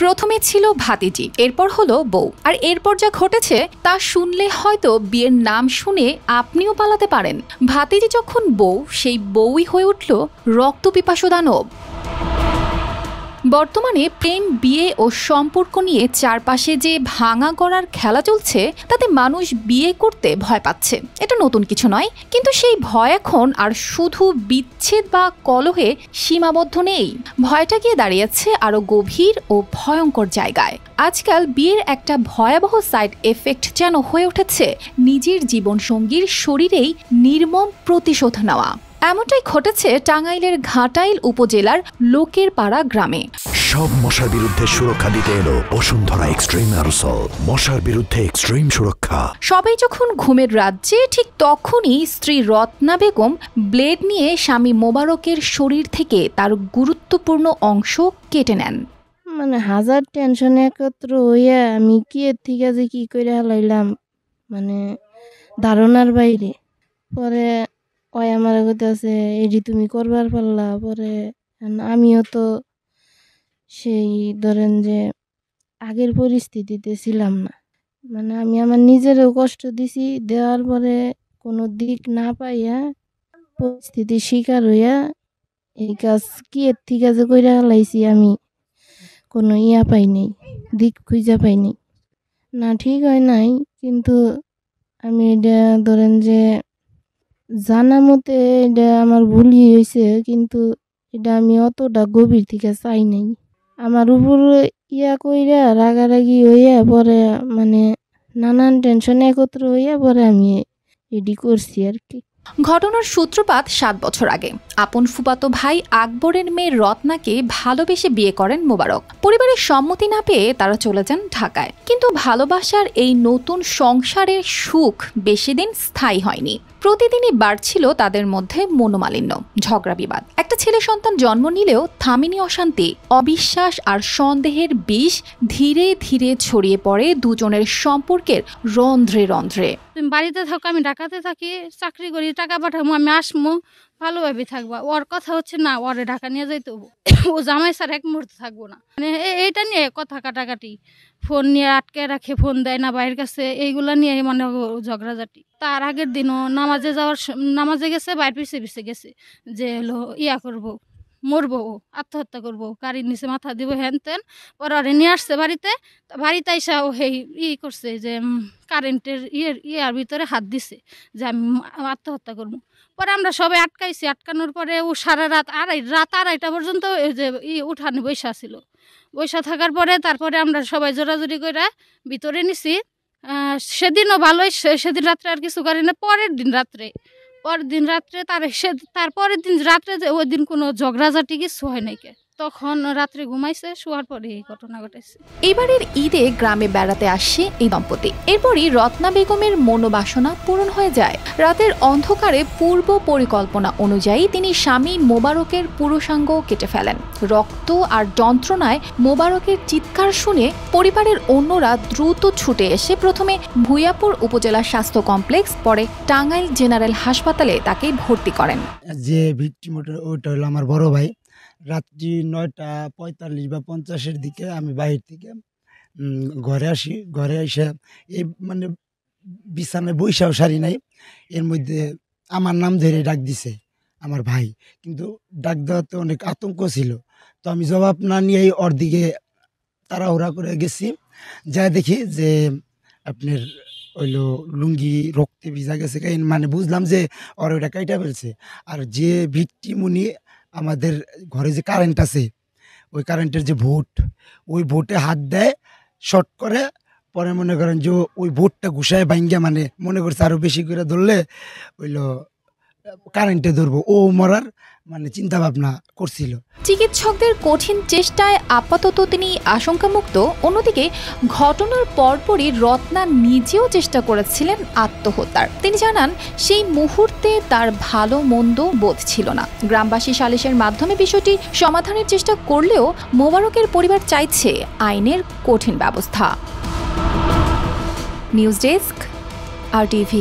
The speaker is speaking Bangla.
প্রথমে ছিল ভাতিজি, এরপর হলো বউ, আর এরপর যা ঘটেছে তা শুনলে হয়তো বিয়ের নাম শুনে আপনিও পালাতে পারেন। ভাতিজি যখন বউ, সেই বউই হয়ে উঠল রক্তপিপাসু দানব। বর্তমানে প্রেম, বিয়ে ও সম্পর্ক নিয়ে চারপাশে যে ভাঙা গড়ার খেলা চলছে তাতে মানুষ বিয়ে করতে ভয় পাচ্ছে। এটা নতুন কিছু নয়, কিন্তু সেই ভয় এখন আর শুধু বিচ্ছেদ বা কলহে সীমাবদ্ধ নেই। ভয়টা গিয়ে দাঁড়িয়েছে আরো গভীর ও ভয়ঙ্কর জায়গায়। আজকাল বিয়ের একটা ভয়াবহ সাইড এফেক্ট যেন হয়ে উঠেছে নিজের জীবনসঙ্গীর শরীরেই নির্মম প্রতিশোধ নেওয়া। এমনটাই ঘটেছে টাঙ্গাইলের ঘাটাইল উপজেলার লোকের পাড়া গ্রামে। সব মশার বিরুদ্ধে সুরক্ষা দিতে এলো বসুন্ধরা এক্সট্রিম অ্যারোসল, মশার বিরুদ্ধে এক্সট্রিম সুরক্ষা। সবাই যখন ঘুমের রাজ্যে, ঠিক তখনই স্ত্রী রত্না বেগম ব্লেড নিয়ে স্বামী মোবারকের শরীর থেকে তার গুরুত্বপূর্ণ অংশ কেটে নেন। মানে হাজার টেনশন একত্র হইয়া আমি কি এর থেকে যে কি করে হালাইলাম, মানে ধারণার বাইরে। পরে ওই আমার কাছে এডি তুমি করবার পারলা। পরে আমিও তো সেই ধরেন যে আগের পরিস্থিতিতে ছিলাম না, মানে আমি আমার নিজেরও কষ্ট দিছি। দেওয়ার পরে কোনো দিক না পাইয়া পরিস্থিতির শিকার হইয়া এই কাজ কি এর থেকে যে কইরা হালাইছি, আমি কোনো পাই নাই, দিক খুঁজা পাই নাই। না ঠিক হয় নাই, কিন্তু আমি এটা ধরেন যে জানা মতে এটা আমার ভুলই হয়েছে, কিন্তু এটা আমি অতটা গভীর থেকে চাই নাই। আমার উপর কইরা রাগারাগি হইয়া পরে মানে নানান টেনশন একত্র হইয়া পরে আমি এডি করছি আর কি। ঘটনার সূত্রপাত 7 বছর আগে। আপন ফুফাতো ভাই আকবরের মেয়ে রত্নাকে ভালোবেসে বিয়ে করেন মোবারক। পরিবারের সম্মতি না পেয়ে তারা চলে যান ঢাকায়। কিন্তু ভালোবাসার এই নতুন সংসারের সুখ বেশি দিন স্থায়ী হয়নি। প্রতিদিনই বাড়ছিল তাদের মধ্যে মনোমালিন্য, ঝগড়া বিবাদ। একটা ছেলে সন্তান জন্ম নিলেও থামেনি অশান্তি। অবিশ্বাস আর সন্দেহের বিষ ধীরে ধীরে ছড়িয়ে পড়ে দুজনের সম্পর্কের রন্ধ্রে রন্ধ্রে। তুমি বাড়িতে থাকো, আমি ঢাকাতে থাকি, চাকরি করি, টাকা পাঠাবো, আমি আসবো, ভালোভাবে থাকবা। ওর কথা হচ্ছে না, ওরে ঢাকা নিয়ে যাইতে হবো, ও জামাই স্যার এক মুহূর্তে থাকবো না। মানে এইটা নিয়ে কথা কাটাকাটি, ফোন নিয়ে আটকে রাখে, ফোন দেয় না বাইরের কাছে, এইগুলা নিয়ে মানে ঝগড়াঝাটি। তার আগের দিনও নামাজে গেছে, বাইর পিছিয়ে পিছিয়ে গেছে যে হলো করবো, মরবো, আত্মহত্যা করবো, গাড়ির নিচে মাথা দিব, হ্যান তেন। পরে ওরে নিয়ে আসছে বাড়িতে আইসা ও করছে যে কারেন্টের ইয়ার ভিতরে হাত দিছে যে আমি আত্মহত্যা করবো। পরে আমরা সবাই আটকাইছি। আটকানোর পরে ও সারা রাত আড়াইটা পর্যন্ত যে উঠানে বৈশা ছিল। বৈশা থাকার পরে তারপরে আমরা সবাই জোরাজুরি করে ভিতরে নিছি। সেদিনও ভালোই, সেদিন রাত্রে আর কিছু করি না। পরের দিন রাত্রে তারপরের দিন রাত্রে ওই দিন কোনো ঝগড়াঝাটি কিছু হয় নাই। তখন রাত্রে ঘুমাইছে, শোয়ার পরে এই ঘটনা ঘটেছে। এবারের ঈদে গ্রামে বেড়াতে আসে এই দম্পতি। এরপরই রত্না বেগমের মনোবাসনা পূরণ হয়ে যায়। রাতের অন্ধকারে পূর্ব পরিকল্পনা অনুযায়ী তিনি স্বামী মোবারকের পুরুষাঙ্গ কেটে ফেলেন। রক্ত আর যন্ত্রণায় মোবারকের চিৎকার শুনে পরিবারের অন্যরা দ্রুত ছুটে এসে প্রথমে ভুইয়াপুর উপজেলা স্বাস্থ্য কমপ্লেক্স, পরে টাঙ্গাইল জেনারেল হাসপাতালে তাকে ভর্তি করেন। যে ভিকটিম ওটা হলো আমার বড় ভাই। রাত্রি 9:45 বা 50-এর দিকে আমি বাহির থেকে ঘরে আসি। ঘরে এসে এই মানে বিছানায় বৈশাও সারি নাই, এর মধ্যে আমার নাম ধরে ডাক দিছে আমার ভাই। কিন্তু ডাক দেওয়াতে অনেক আতঙ্ক ছিল, তো আমি জবাব না নিয়েই ওর দিকে তাড়াহুড়া করে গেছি। যা দেখি যে আপনার হইলো লুঙ্গি রক্তে ভিজা গেছে, মানে বুঝলাম যে ওর ওইটা কাইটা ফেলছে। আর যে ভিকটিম উনি আমাদের ঘরে যে কারেন্ট আছে, ওই কারেন্টের যে ভোট, ওই ভোটে হাত দেয়, শর্ট করে। পরে মনে করেন যে ওই ভোটটা ঘুষায় ভাঙ্গা, মানে মনে করছে আরও বেশি করে ধরলে হইলো কারেন্টে ধরবো, ও মরার মানে চিন্তা ভাবনা করছিল। চিকিৎসকদের কঠিন চেষ্টায় আপাতত তিনি আশঙ্কামুক্ত। অন্যদিকে ঘটনার পরপরই রত্না নিজেও চেষ্টা করেছিলেন আত্মহত্যার। তিনি জানান সেই মুহূর্তে তার ভালো মন্দ বোধ ছিল না। গ্রামবাসী সালিশের মাধ্যমে বিষয়টি সমাধানের চেষ্টা করলেও মোবারকের পরিবার চাইছে আইনের কঠিন ব্যবস্থা। News desk, RTV।